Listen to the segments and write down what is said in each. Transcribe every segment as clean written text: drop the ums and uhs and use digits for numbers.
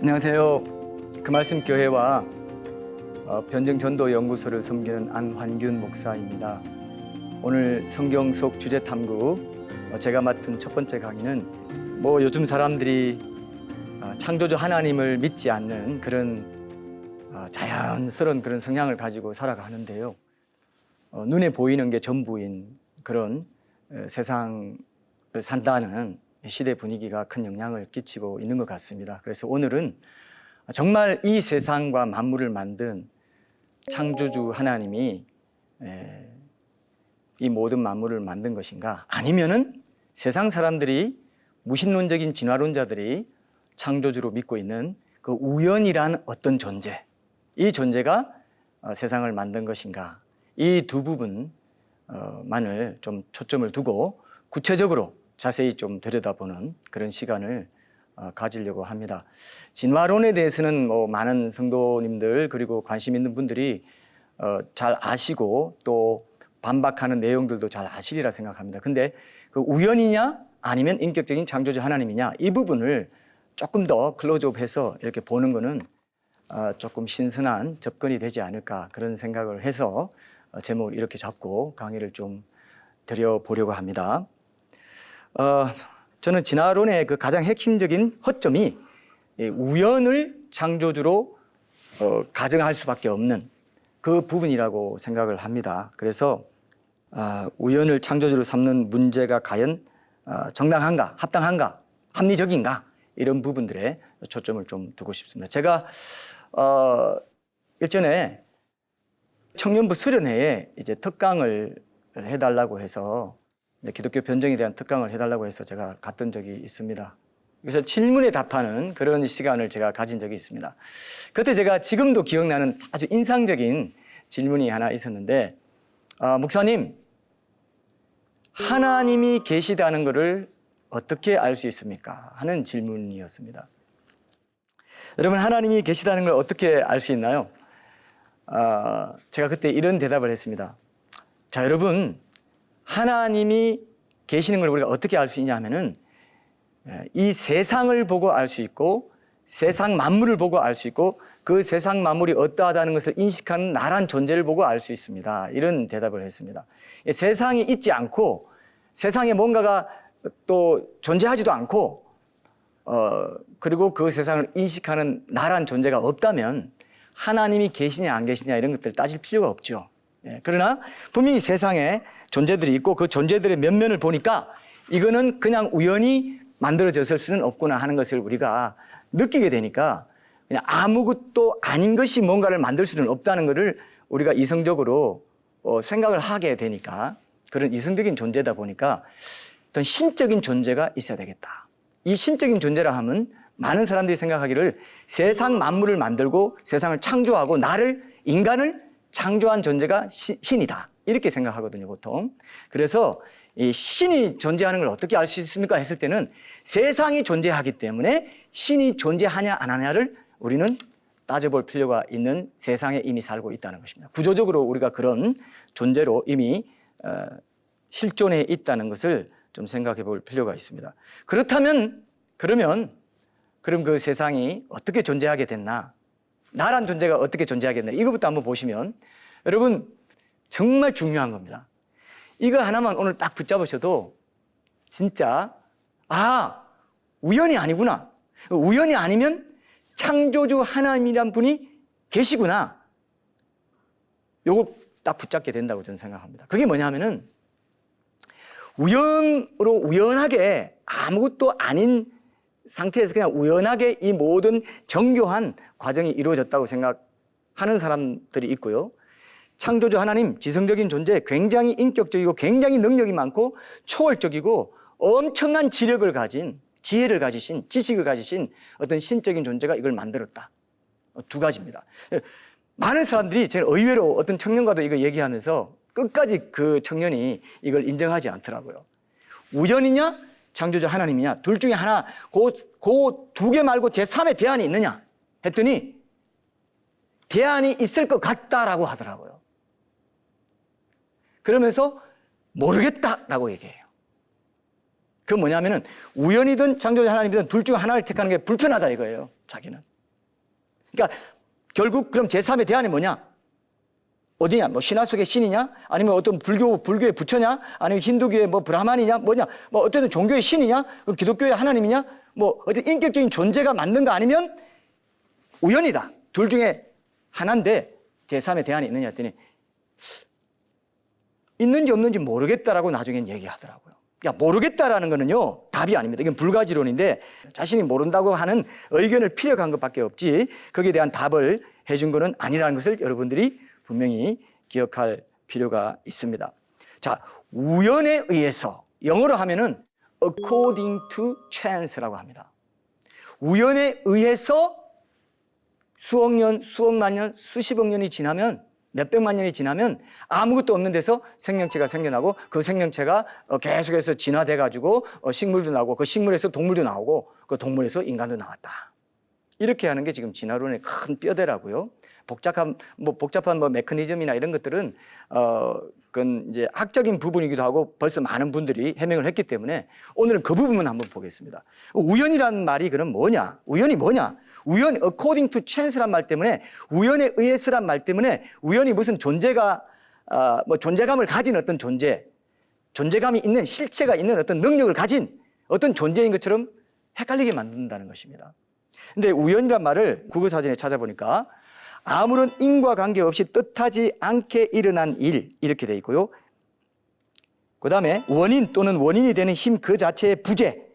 안녕하세요. 그 말씀 교회와 변증전도연구소를 섬기는 안환균 목사입니다. 오늘 성경 속 주제 탐구 제가 맡은 첫 번째 강의는 요즘 사람들이 창조주 하나님을 믿지 않는 그런 자연스러운 그런 성향을 가지고 살아가는데요. 눈에 보이는 게 전부인 그런 세상을 산다는 시대 분위기가 큰 영향을 끼치고 있는 것 같습니다. 그래서 오늘은 정말 이 세상과 만물을 만든 창조주 하나님이 이 모든 만물을 만든 것인가, 아니면은 세상 사람들이 무신론적인 진화론자들이 창조주로 믿고 있는 그 우연이란 어떤 존재, 이 존재가 세상을 만든 것인가, 이 두 부분만을 좀 초점을 두고 구체적으로 자세히 좀 들여다보는 그런 시간을 가지려고 합니다. 진화론에 대해서는 많은 성도님들 그리고 관심 있는 분들이 잘 아시고 또 반박하는 내용들도 잘 아시리라 생각합니다. 근데 그 우연이냐 아니면 인격적인 창조주 하나님이냐, 이 부분을 조금 더 클로즈업해서 이렇게 보는 거는 조금 신선한 접근이 되지 않을까, 그런 생각을 해서 제목을 이렇게 잡고 강의를 좀 드려보려고 합니다. 저는 진화론의 그 가장 핵심적인 허점이 우연을 창조주로 가정할 수밖에 없는 그 부분이라고 생각을 합니다. 그래서 우연을 창조주로 삼는 문제가 과연 정당한가, 합당한가, 합리적인가, 이런 부분들에 초점을 좀 두고 싶습니다. 제가 일전에 청년부 수련회에 이제 특강을 해달라고 해서, 기독교 변증에 대한 특강을 해달라고 해서 제가 갔던 적이 있습니다. 그래서 질문에 답하는 그런 시간을 제가 가진 적이 있습니다. 그때 제가 지금도 기억나는 아주 인상적인 질문이 하나 있었는데, 목사님, 하나님이 계시다는 것을 어떻게 알 수 있습니까? 하는 질문이었습니다. 여러분, 하나님이 계시다는 걸 어떻게 알 수 있나요? 제가 그때 이런 대답을 했습니다. 자, 여러분, 하나님이 계시는 걸 우리가 어떻게 알 수 있냐 하면은, 이 세상을 보고 알 수 있고 세상 만물을 보고 알 수 있고 그 세상 만물이 어떠하다는 것을 인식하는 나란 존재를 보고 알 수 있습니다. 이런 대답을 했습니다. 세상이 있지 않고 세상에 뭔가가 또 존재하지도 않고 그리고 그 세상을 인식하는 나란 존재가 없다면 하나님이 계시냐 안 계시냐 이런 것들을 따질 필요가 없죠. 그러나 분명히 세상에 존재들이 있고 그 존재들의 면면을 보니까 이거는 그냥 우연히 만들어졌을 수는 없구나 하는 것을 우리가 느끼게 되니까, 그냥 아무것도 아닌 것이 뭔가를 만들 수는 없다는 것을 우리가 이성적으로 생각을 하게 되니까, 그런 이성적인 존재다 보니까 어떤 신적인 존재가 있어야 되겠다. 이 신적인 존재라 하면 많은 사람들이 생각하기를 세상 만물을 만들고 세상을 창조하고 인간을 창조한 존재가 신이다, 이렇게 생각하거든요, 보통. 그래서 이 신이 존재하는 걸 어떻게 알 수 있습니까 했을 때는 세상이 존재하기 때문에 신이 존재하냐 안 하냐를 우리는 따져볼 필요가 있는 세상에 이미 살고 있다는 것입니다. 구조적으로 우리가 그런 존재로 이미 실존해 있다는 것을 좀 생각해 볼 필요가 있습니다. 그럼 그 세상이 어떻게 존재하게 됐나, 나란 존재가 어떻게 존재하게 됐나, 이것부터 한번 보시면 여러분 정말 중요한 겁니다. 이거 하나만 오늘 딱 붙잡으셔도 진짜 우연이 아니구나, 우연이 아니면 창조주 하나님이란 분이 계시구나, 요걸 딱 붙잡게 된다고 저는 생각합니다. 그게 뭐냐 하면은, 우연하게 아무것도 아닌 상태에서 그냥 우연하게 이 모든 정교한 과정이 이루어졌다고 생각하는 사람들이 있고요. 창조주 하나님, 지성적인 존재, 굉장히 인격적이고 굉장히 능력이 많고 초월적이고 엄청난 지혜를 가지신, 지식을 가지신 어떤 신적인 존재가 이걸 만들었다. 두 가지입니다. 많은 사람들이 제가 의외로 어떤 청년과도 이거 얘기하면서 끝까지 그 청년이 이걸 인정하지 않더라고요. 우연이냐 창조주 하나님이냐, 둘 중에 하나, 그 두 개 말고 제3의 대안이 있느냐 했더니 대안이 있을 것 같다라고 하더라고요. 그러면서 모르겠다라고 얘기해요. 그건 뭐냐면은 우연이든 창조주 하나님이든 둘 중 하나를 택하는 게 불편하다 이거예요, 자기는. 그러니까 결국 그럼 제3의 대안이 뭐냐? 어디냐? 뭐 신화 속의 신이냐? 아니면 어떤 불교의 부처냐? 아니면 힌두교의 뭐 브라만이냐? 뭐냐? 뭐 어쨌든 종교의 신이냐? 그럼 기독교의 하나님이냐? 뭐 어쨌든 인격적인 존재가 맞는가 아니면 우연이다. 둘 중에 하나인데 제3의 대안이 있느냐 했더니 있는지 없는지 모르겠다라고 나중엔 얘기하더라고요. 모르겠다라는 거는요, 답이 아닙니다. 이건 불가지론인데 자신이 모른다고 하는 의견을 피력한 것밖에 없지 거기에 대한 답을 해준 거는 아니라는 것을 여러분들이 분명히 기억할 필요가 있습니다. 자, 우연에 의해서, 영어로 하면은 according to chance라고 합니다. 우연에 의해서 수억 년, 수억만 년, 수십억 년이 지나면, 몇백만 년이 지나면 아무것도 없는 데서 생명체가 생겨나고 그 생명체가 계속해서 진화돼 가지고 식물도 나오고 그 식물에서 동물도 나오고 그 동물에서 인간도 나왔다. 이렇게 하는 게 지금 진화론의 큰 뼈대라고요. 복잡한 메커니즘이나 이런 것들은 그건 이제 학적인 부분이기도 하고 벌써 많은 분들이 해명을 했기 때문에 오늘은 그 부분만 한번 보겠습니다. 우연이라는 말이 그럼 뭐냐? 우연이 뭐냐? 우연, according to chance란 말 때문에, 우연에 의해서란 말 때문에 우연이 무슨 존재가 뭐 존재감을 가진 어떤 존재, 존재감이 있는 실체가 있는 어떤 능력을 가진 어떤 존재인 것처럼 헷갈리게 만든다는 것입니다. 근데 우연이란 말을 국어사전에 찾아보니까 아무런 인과관계 없이 뜻하지 않게 일어난 일, 이렇게 돼 있고요. 그 다음에 원인 또는 원인이 되는 힘 그 자체의 부재,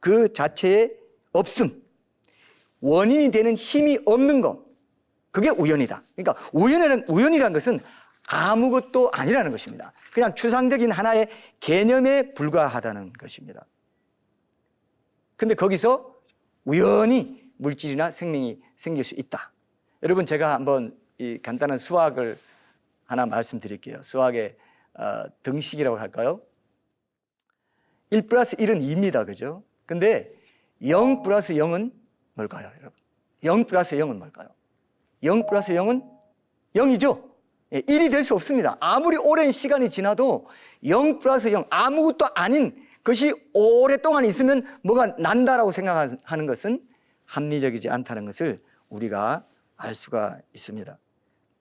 그 자체의 없음, 원인이 되는 힘이 없는 것, 그게 우연이다. 그러니까 우연이라는 것은 아무것도 아니라는 것입니다. 그냥 추상적인 하나의 개념에 불과하다는 것입니다. 근데 거기서 우연히 물질이나 생명이 생길 수 있다. 여러분, 제가 한번 이 간단한 수학을 하나 말씀드릴게요. 수학의 등식이라고 할까요? 1 플러스 1은 2입니다. 그죠? 근데 0 플러스 0은 뭘까요, 여러분? 0 플러스 0은 뭘까요? 0 플러스 0은 0이죠? 1이 될 수 없습니다. 아무리 오랜 시간이 지나도 0 플러스 0, 아무것도 아닌 것이 오랫동안 있으면 뭐가 난다라고 생각하는 것은 합리적이지 않다는 것을 우리가 알 수가 있습니다.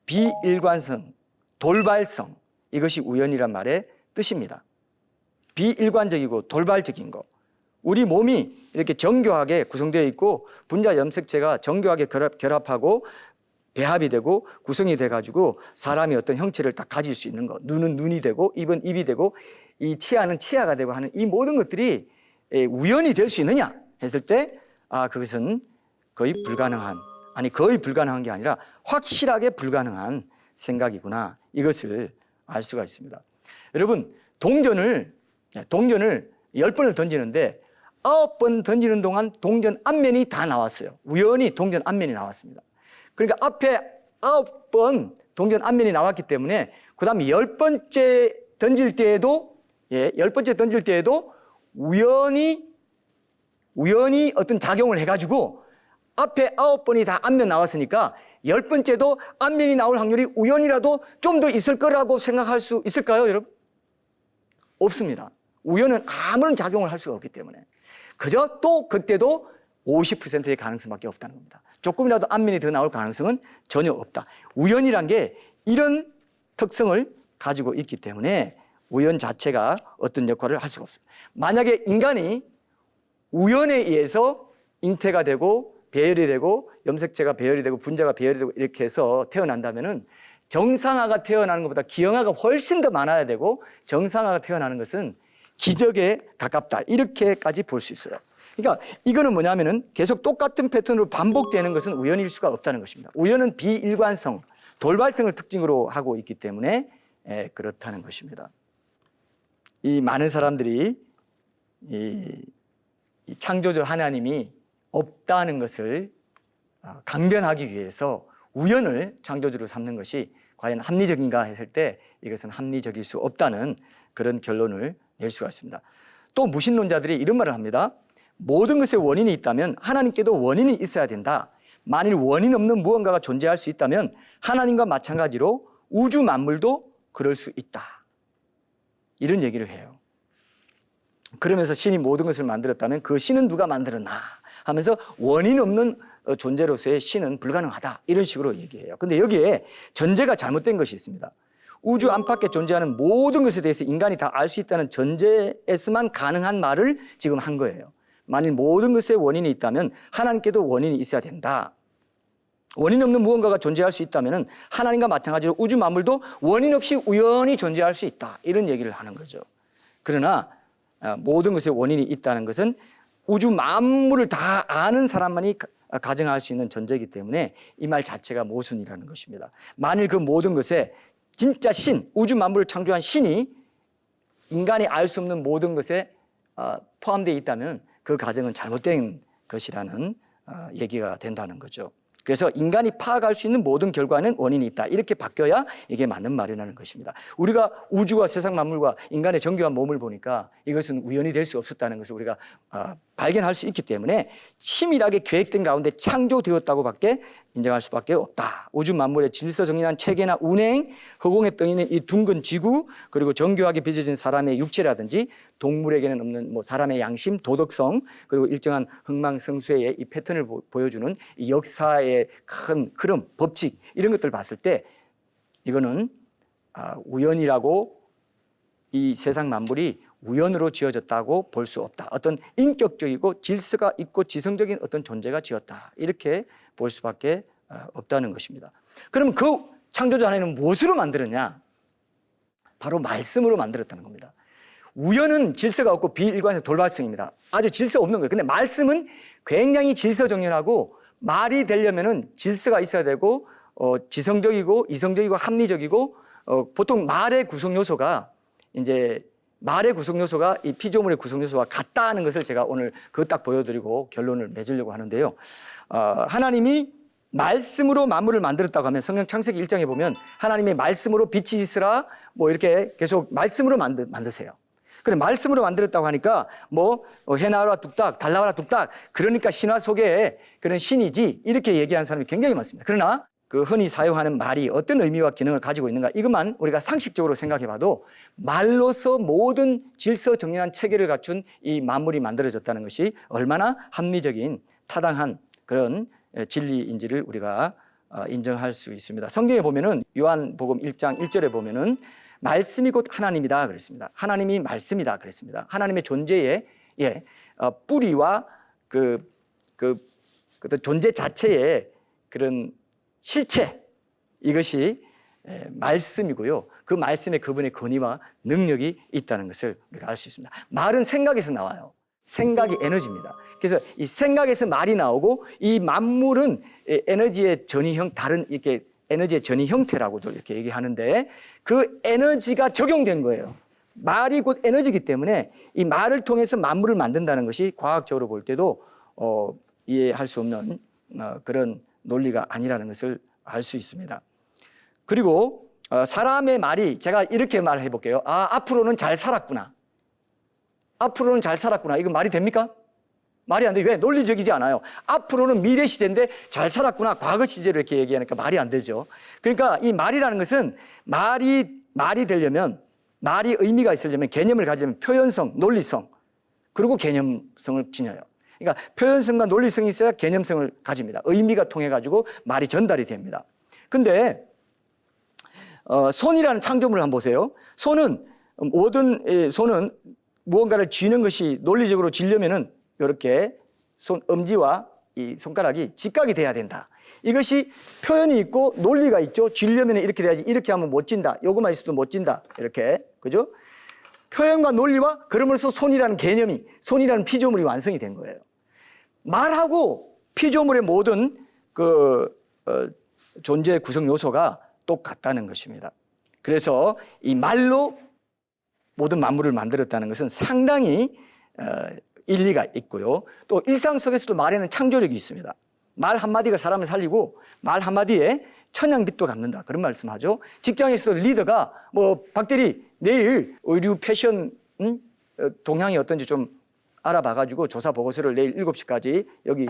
비일관성, 돌발성, 이것이 우연이란 말의 뜻입니다. 비일관적이고 돌발적인 것. 우리 몸이 이렇게 정교하게 구성되어 있고 분자 염색체가 정교하게 결합하고 배합이 되고 구성이 돼가지고 사람이 어떤 형체를 딱 가질 수 있는 것. 눈은 눈이 되고 입은 입이 되고 이 치아는 치아가 되고 하는 이 모든 것들이 우연이 될 수 있느냐 했을 때 그것은 거의 불가능한, 거의 불가능한 게 아니라 확실하게 불가능한 생각이구나, 이것을 알 수가 있습니다. 여러분, 동전을 10번을 던지는데 9번 던지는 동안 동전 앞면이 다 나왔어요. 우연히 동전 앞면이 나왔습니다. 그러니까 앞에 9번 동전 앞면이 나왔기 때문에 그 다음에 10번째 던질 때에도 10번째 던질 때에도 우연히 어떤 작용을 해가지고 앞에 9번이 다 앞면 나왔으니까 10번째도 앞면이 나올 확률이 우연이라도 좀 더 있을 거라고 생각할 수 있을까요, 여러분? 없습니다. 우연은 아무런 작용을 할 수가 없기 때문에 그저 또 그때도 50%의 가능성밖에 없다는 겁니다. 조금이라도 앞면이 더 나올 가능성은 전혀 없다. 우연이란 게 이런 특성을 가지고 있기 때문에 우연 자체가 어떤 역할을 할 수가 없어요. 만약에 인간이 우연에 의해서 잉태가 되고 배열이 되고 염색체가 배열이 되고 분자가 배열이 되고 이렇게 해서 태어난다면은 정상아가 태어나는 것보다 기형아가 훨씬 더 많아야 되고 정상아가 태어나는 것은 기적에 가깝다, 이렇게까지 볼 수 있어요. 그러니까 이거는 뭐냐면은 계속 똑같은 패턴으로 반복되는 것은 우연일 수가 없다는 것입니다. 우연은 비일관성, 돌발성을 특징으로 하고 있기 때문에 그렇다는 것입니다. 이 많은 사람들이 이 창조주 하나님이 없다는 것을 강변하기 위해서 우연을 창조주로 삼는 것이 과연 합리적인가 했을 때 이것은 합리적일 수 없다는 그런 결론을 낼 수가 있습니다. 또 무신론자들이 이런 말을 합니다. 모든 것에 원인이 있다면 하나님께도 원인이 있어야 된다. 만일 원인 없는 무언가가 존재할 수 있다면 하나님과 마찬가지로 우주 만물도 그럴 수 있다. 이런 얘기를 해요. 그러면서 신이 모든 것을 만들었다면 그 신은 누가 만들었나 하면서 원인 없는 존재로서의 신은 불가능하다 이런 식으로 얘기해요. 근데 여기에 전제가 잘못된 것이 있습니다. 우주 안팎에 존재하는 모든 것에 대해서 인간이 다 알 수 있다는 전제에서만 가능한 말을 지금 한 거예요. 만일 모든 것의 원인이 있다면 하나님께도 원인이 있어야 된다. 원인 없는 무언가가 존재할 수 있다면 하나님과 마찬가지로 우주 만물도 원인 없이 우연히 존재할 수 있다. 이런 얘기를 하는 거죠. 그러나 모든 것의 원인이 있다는 것은 우주 만물을 다 아는 사람만이 가정할 수 있는 전제이기 때문에 이 말 자체가 모순이라는 것입니다. 만일 그 모든 것에 진짜 신, 우주 만물을 창조한 신이 인간이 알 수 없는 모든 것에 포함되어 있다면 그 가정은 잘못된 것이라는 얘기가 된다는 거죠. 그래서 인간이 파악할 수 있는 모든 결과는 원인이 있다. 이렇게 바뀌어야 이게 맞는 말이라는 것입니다. 우리가 우주와 세상 만물과 인간의 정교한 몸을 보니까 이것은 우연이 될 수 없었다는 것을 우리가 발견할 수 있기 때문에 치밀하게 계획된 가운데 창조되었다고밖에 인정할 수밖에 없다. 우주 만물의 질서정연한 체계나 운행, 허공에 떠 있는 이 둥근 지구, 그리고 정교하게 빚어진 사람의 육체라든지 동물에게는 없는 사람의 양심, 도덕성, 그리고 일정한 흥망성쇠의 이 패턴을 보여주는 이 역사의 큰 흐름, 법칙 이런 것들을 봤을 때 이거는 우연이라고 이 세상 만물이 우연으로 지어졌다고 볼 수 없다. 어떤 인격적이고 질서가 있고 지성적인 어떤 존재가 지었다. 이렇게 볼 수밖에 없다는 것입니다. 그럼 그 창조주 하나님은 무엇으로 만들었냐? 바로 말씀으로 만들었다는 겁니다. 우연은 질서가 없고 비일관적 돌발성입니다. 아주 질서 없는 거예요. 근데 말씀은 굉장히 질서정연하고 말이 되려면은 질서가 있어야 되고 지성적이고 이성적이고 합리적이고 보통 말의 구성 요소가 이 피조물의 구성 요소와 같다는 것을 제가 오늘 그거 딱 보여드리고 결론을 맺으려고 하는데요. 하나님이 말씀으로 만물을 만들었다고 하면 성경 창세기 1장에 보면 하나님의 말씀으로 빛이 있으라 이렇게 계속 말씀으로 만드세요. 그래 말씀으로 만들었다고 하니까 해 나와라 뚝딱 달 나와라 뚝딱 그러니까 신화 속에 그런 신이지 이렇게 얘기하는 사람이 굉장히 많습니다. 그러나 그 흔히 사용하는 말이 어떤 의미와 기능을 가지고 있는가 이것만 우리가 상식적으로 생각해 봐도 말로서 모든 질서정연한 체계를 갖춘 이 만물이 만들어졌다는 것이 얼마나 합리적인 타당한 그런 진리인지를 우리가 인정할 수 있습니다. 성경에 보면은 요한복음 1장 1절에 보면은 말씀이 곧 하나님이다 그랬습니다. 하나님이 말씀이다 그랬습니다. 하나님의 존재의 뿌리와 그 존재 자체의 그런 실체 이것이 말씀이고요. 그 말씀에 그분의 권위와 능력이 있다는 것을 우리가 알 수 있습니다. 말은 생각에서 나와요. 생각이 에너지입니다. 그래서 이 생각에서 말이 나오고 이 만물은 에너지의 전이 다른 이렇게 에너지의 전이 형태라고도 이렇게 얘기하는데 그 에너지가 적용된 거예요. 말이 곧 에너지이기 때문에 이 말을 통해서 만물을 만든다는 것이 과학적으로 볼 때도 이해할 수 없는 그런 논리가 아니라는 것을 알 수 있습니다. 그리고 사람의 말이 제가 이렇게 말해 볼게요. 앞으로는 잘 살았구나. 앞으로는 잘 살았구나. 이거 말이 됩니까? 말이 안 돼요. 왜? 논리적이지 않아요. 앞으로는 미래 시대인데 잘 살았구나. 과거 시제로 이렇게 얘기하니까 말이 안 되죠. 그러니까 이 말이라는 것은 말이 되려면 말이 의미가 있으려면 개념을 가지려면 표현성, 논리성 그리고 개념성을 지녀요. 그러니까 표현성과 논리성이 있어야 개념성을 가집니다. 의미가 통해 가지고 말이 전달이 됩니다. 근데 손이라는 창조물을 한번 보세요. 손은 무언가를 쥐는 것이 논리적으로 쥐려면은 이렇게 엄지와 이 손가락이 직각이 돼야 된다. 이것이 표현이 있고 논리가 있죠. 쥐려면 이렇게 돼야지. 이렇게 하면 못 쥔다. 요것만 있어도 못 쥔다. 이렇게. 그죠? 표현과 논리와 그러면서 손이라는 개념이, 손이라는 피조물이 완성이 된 거예요. 말하고 피조물의 모든 존재 구성 요소가 똑같다는 것입니다. 그래서 이 말로 모든 만물을 만들었다는 것은 상당히 일리가 있고요. 또 일상 속에서도 말에는 창조력이 있습니다. 말 한마디가 사람을 살리고 말 한마디에 천냥빚도 갚는다. 그런 말씀하죠. 직장에서도 리더가 박대리 내일 의류 패션 동향이 어떤지 좀 알아봐가지고 조사 보고서를 내일 7시까지 여기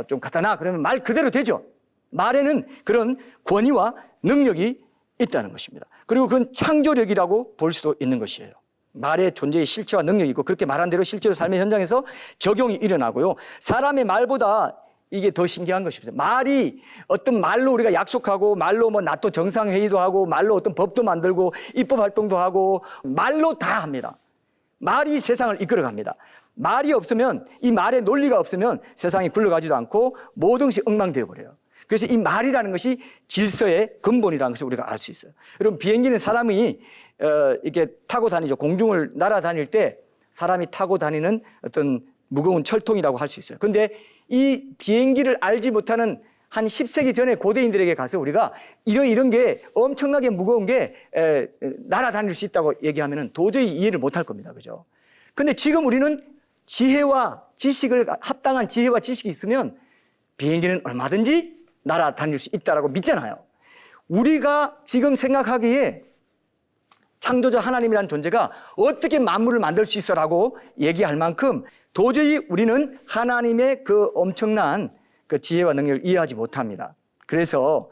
좀 갖다 놔. 그러면 말 그대로 되죠. 말에는 그런 권위와 능력이 있다는 것입니다. 그리고 그건 창조력이라고 볼 수도 있는 것이에요. 말의 존재의 실체와 능력이 있고 그렇게 말한 대로 실제로 삶의 현장에서 적용이 일어나고요. 사람의 말보다 이게 더 신기한 것입니다. 말이 어떤 말로 우리가 약속하고 말로 뭐 나토 정상회의도 하고 말로 어떤 법도 만들고 입법 활동도 하고 말로 다 합니다. 말이 세상을 이끌어갑니다. 말이 없으면 이 말의 논리가 없으면 세상이 굴러가지도 않고 모든 것이 엉망되어 버려요. 그래서 이 말이라는 것이 질서의 근본이라는 것을 우리가 알 수 있어요. 여러분 비행기는 사람이 이렇게 타고 다니죠. 공중을 날아다닐 때 사람이 타고 다니는 어떤 무거운 철통이라고 할 수 있어요. 그런데 이 비행기를 알지 못하는 한 10세기 전에 고대인들에게 가서 우리가 이런 게 엄청나게 무거운 게 날아다닐 수 있다고 얘기하면 도저히 이해를 못할 겁니다. 그죠? 근데 지금 우리는 지혜와 지식을 합당한 지혜와 지식이 있으면 비행기는 얼마든지 날아다닐 수 있다라고 믿잖아요. 우리가 지금 생각하기에 창조자 하나님이라는 존재가 어떻게 만물을 만들 수 있어라고 얘기할 만큼 도저히 우리는 하나님의 그 엄청난 그 지혜와 능력을 이해하지 못합니다. 그래서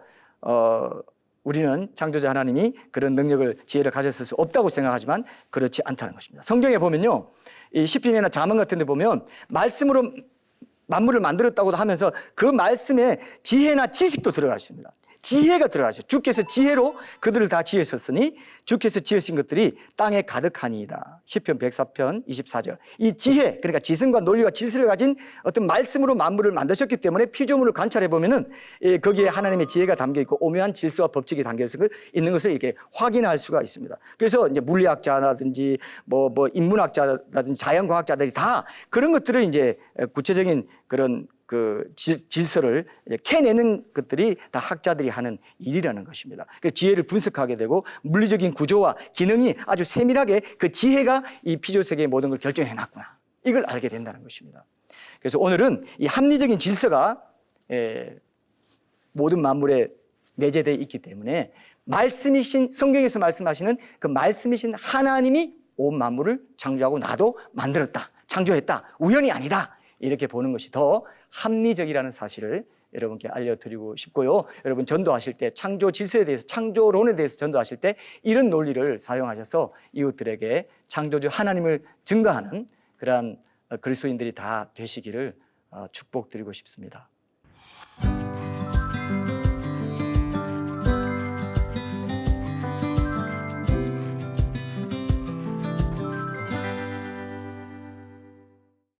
우리는 창조자 하나님이 그런 능력을 지혜를 가졌을 수 없다고 생각하지만 그렇지 않다는 것입니다. 성경에 보면요, 이 시편이나 잠언 같은 데 보면 말씀으로 만물을 만들었다고도 하면서 그 말씀에 지혜나 지식도 들어가 있습니다. 지혜가 들어가 있어요. 주께서 지혜로 그들을 다 지으셨으니 주께서 지으신 것들이 땅에 가득하니이다. 시편 104편 24절. 이 지혜, 그러니까 지성과 논리와 질서를 가진 어떤 말씀으로 만물을 만드셨기 때문에 피조물을 관찰해 보면은 거기에 하나님의 지혜가 담겨 있고 오묘한 질서와 법칙이 담겨 있는 것을 이렇게 확인할 수가 있습니다. 그래서 이제 물리학자라든지 뭐 인문학자라든지 자연과학자들이 다 그런 것들을 이제 구체적인 그런 그 질서를 캐내는 것들이 다 학자들이 하는 일이라는 것입니다. 그래서 지혜를 분석하게 되고 물리적인 구조와 기능이 아주 세밀하게 그 지혜가 이 피조세계의 모든 걸 결정해 놨구나. 이걸 알게 된다는 것입니다. 그래서 오늘은 이 합리적인 질서가 모든 만물에 내재되어 있기 때문에 말씀이신 성경에서 말씀하시는 그 말씀이신 하나님이 온 만물을 창조하고 나도 만들었다. 창조했다. 우연이 아니다. 이렇게 보는 것이 더 합리적이라는 사실을 여러분께 알려드리고 싶고요. 여러분 전도하실 때 창조 질서에 대해서, 창조론에 대해서 전도하실 때 이런 논리를 사용하셔서 이웃들에게 창조주 하나님을 증거하는 그러한 그리스도인들이 다 되시기를 축복드리고 싶습니다.